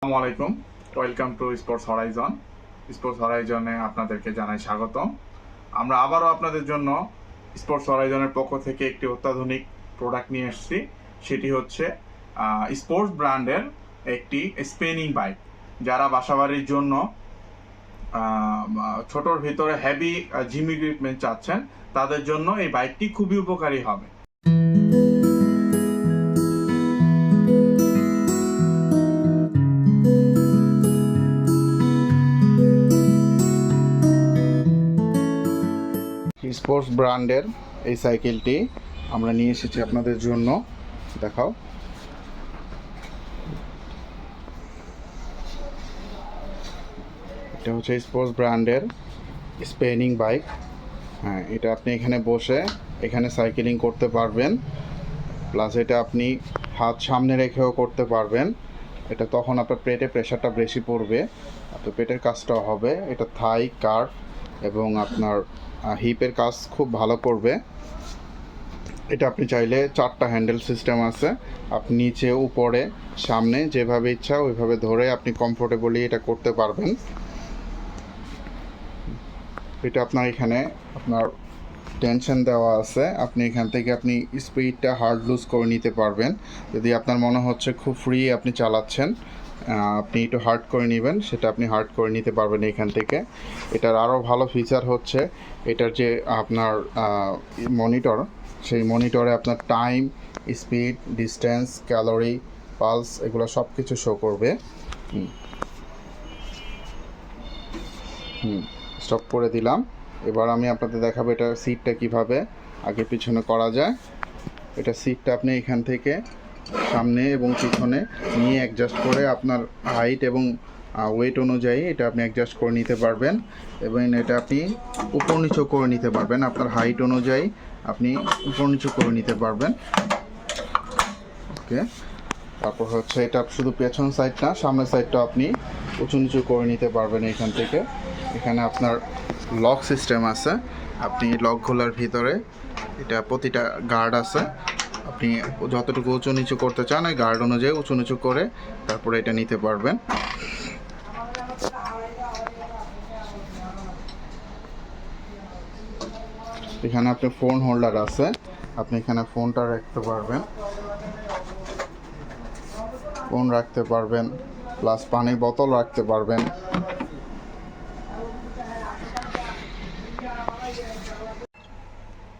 আসসালামু আলাইকুম, welcome to Sports Horizon. Sports হরাইজনে আপনাদেরকে জানাই স্বাগতম। আমরা আবারও আপনাদের জন্য স্পোর্টস হরাইজনের পক্ষ থেকে একটি অত্যাধুনিক প্রোডাক্ট নিয়ে এসেছি। সেটি হচ্ছে স্পোর্টস ব্র্যান্ডের একটি স্পিনিং বাইক। যারা বাসাবাড়ির জন্য ছোটোর ভিতরে হেভি জিম ইকুইপমেন্ট চাচ্ছেন, তাদের জন্য এই বাইকটি খুবই উপকারী হবে। স্পোর্টস ব্র্যান্ডের এই সাইকেলটি আমরা নিয়ে এসেছি আপনাদের জন্য। দেখাও, এটা হচ্ছে স্পোর্টস ব্র্যান্ডের স্পিনিং বাইক। হ্যাঁ, এটা আপনি এখানে বসে এখানে সাইকেলিং করতে পারবেন, প্লাস এটা আপনি হাত সামনে রেখেও করতে পারবেন। এটা তখন আপনার পেটে প্রেশারটা বেশি পড়বে, আপনার পেটের কাজটাও হবে। এটা থাই কার্ভ এবং আপনার হিপের কাজ খুব ভালো করবে। এটা আপনি চাইলে 4টা হ্যান্ডেল সিস্টেম আছে, আপনি নিচে উপরে সামনে যেভাবে ইচ্ছা ওইভাবে ধরে আপনি কমফোর্টেবলি এটা করতে পারবেন। এটা আপনার এখানে আপনার টেনশন দেওয়া আছে, আপনি এখান থেকে আপনি স্পিডটা হার্ড লুজ করে নিতে পারবেন। যদি আপনার মনে হচ্ছে খুব ফ্রি আপনি চালাচ্ছেন, আপনি একটু হার্ড করে নেবেন, সেটা আপনি হার্ড করে নিতে পারবেন এখান থেকে। এটার আরও ভালো ফিচার হচ্ছে এটার যে আপনার মনিটর, সেই মনিটরে আপনার time, speed, distance, calorie, pulse এগুলো সব কিছু শো করবে। স্টপ করে দিলাম। এবার আমি আপনাদের দেখাবো এটা সিটটা কিভাবে আগে পিছনে করা যায়। এটা সিটটা আপনি এখান থেকে সামনে এবং পিছনে নিয়ে অ্যাডজাস্ট করে আপনার হাইট এবং ওয়েট অনুযায়ী এটা আপনি অ্যাডজাস্ট করে নিতে পারবেন, এবং এটা আপনি উপর নিচু করে নিতে পারবেন। আপনার হাইট অনুযায়ী আপনি উপর নিচু করে নিতে পারবেন। ওকে, তারপর হচ্ছে এটা শুধু পেছন সাইড না, সামনের সাইডটা আপনি উঁচু নিচু করে নিতে পারবেন এখান থেকে। এখানে আপনার লক সিস্টেম আছে, আপনি লকগুলোর ভিতরে এটা প্রতিটা গার্ড আছে, আপনি যতটুকু উঁচু নিচু করতে চান এই গার্ড অনুযায়ী উঁচু নিচু করে তারপরে এটা নিতে পারবেন। এখানে আপনি ফোন হোল্ডার আছে, আপনি এখানে ফোনটা রাখতে পারবেন, ফোন রাখতে পারবেন, প্লাস পানির বোতল রাখতে পারবেন।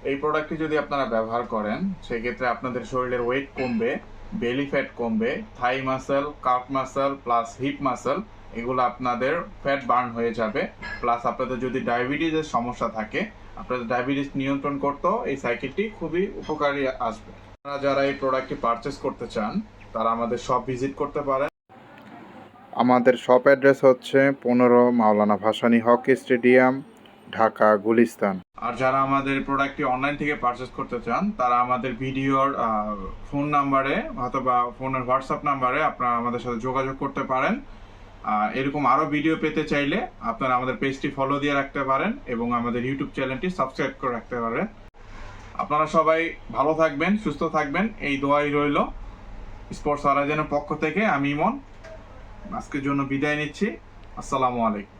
এই প্রোডাক্টটি যদি আপনারা ব্যবহার করেন, সেক্ষেত্রে আপনাদের শরীরের ওয়েট কমবে, বেলি ফ্যাট কমবে, thigh muscle, calf muscle plus hip muscle এগুলো আপনাদের ফ্যাট বার্ন হয়ে যাবে। প্লাস আপনাদের যদি ডায়াবেটিসের সমস্যা থাকে, আপনাদের ডায়াবেটিস নিয়ন্ত্রণ করতেও এই সাইকেলটি খুবই উপকারী আসবে। আপনারা যারা এই প্রোডাক্টটি পারচেস করতে চান, তারা আমাদের শপ ভিজিট করতে পারেন। আমাদের শপ অ্যাড্রেস হচ্ছে 15 মাওলানা ভাসানী হকি স্টেডিয়াম, ঢাকা, গুলিস্তান। আর যারা আমাদের প্রোডাক্টটি অনলাইন থেকে পারচেস করতে চান, তারা আমাদের ভিডিওর ফোন নাম্বারে অথবা ফোনের হোয়াটসঅ্যাপ নাম্বারে আপনারা আমাদের সাথে যোগাযোগ করতে পারেন। এরকম আরও ভিডিও পেতে চাইলে আপনারা আমাদের পেজটি ফলো দিয়ে রাখতে পারেন এবং আমাদের ইউটিউব চ্যানেলটি সাবস্ক্রাইব করে রাখতে পারেন। আপনারা সবাই ভালো থাকবেন, সুস্থ থাকবেন, এই দোয়াই রইল। স্পোর্টস হরাইজনের পক্ষ থেকে আমি ইমন আজকের জন্য বিদায় নিচ্ছি। আসসালামু আলাইকুম।